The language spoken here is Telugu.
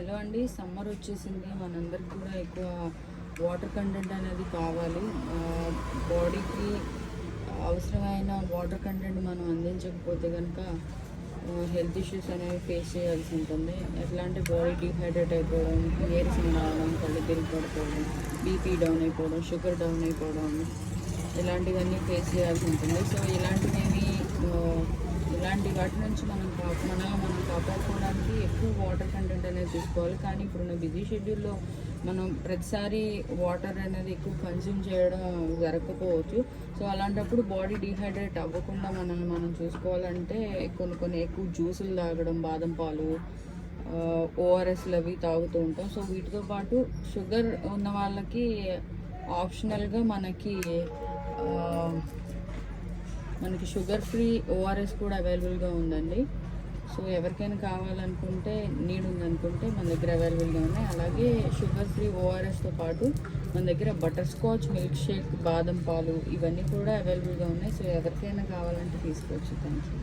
హలో అండి, సమ్మర్ వచ్చేసింది. మనందరికి కూడా ఎక్కువ వాటర్ కంటెంట్ అనేది కావాలి. బాడీకి అవసరమైన వాటర్ కంటెంట్ మనం అందించకపోతే కనుక హెల్త్ ఇష్యూస్ అనేవి ఫేస్ చేయాల్సి ఉంటుంది. ఎట్లా అంటే బాడీ డీహైడ్రేట్ అయిపోవడం, నీరసం రావడం, కళ్ళు తిరిగి పడిపోవడం, బీపీ డౌన్ అయిపోవడం, షుగర్ డౌన్ అయిపోవడం, ఇలాంటివన్నీ ఫేస్ చేయాల్సి ఉంటుంది. సో ఇలాంటి వాటి నుంచి మనం కాపాడుకోవడానికి ఎక్కువ వాటర్ కంటెంట్ అనేది తీసుకోవాలి. కానీ ఇప్పుడున్న బిజీ షెడ్యూల్లో మనం ప్రతిసారి వాటర్ అనేది ఎక్కువ కన్జ్యూమ్ చేయడం జరగకపోవచ్చు. సో అలాంటప్పుడు బాడీ డీహైడ్రేట్ అవ్వకుండా మనం చూసుకోవాలంటే కొన్ని ఎక్కువ జ్యూసులు తాగడం, బాదం పాలు, ఓఆర్ఎస్లు అవి తాగుతూ ఉంటాం. సో వీటితో పాటు షుగర్ ఉన్న వాళ్ళకి ఆప్షనల్గా మనకి షుగర్ ఫ్రీ ఓఆర్ఎస్ కూడా అవైలబుల్గా ఉందండి. సో ఎవరికైనా కావాలనుకుంటే, నీడ్ ఉందనుకుంటే మన దగ్గర అవైలబుల్గా ఉన్నాయి. అలాగే షుగర్ ఫ్రీ ఓఆర్ఎస్తో పాటు మన దగ్గర బటర్ స్కాచ్, మిల్క్ షేక్, బాదం పాలు ఇవన్నీ కూడా అవైలబుల్గా ఉన్నాయి. సో ఎవరికైనా కావాలంటే తీసుకోవచ్చు. Thank you.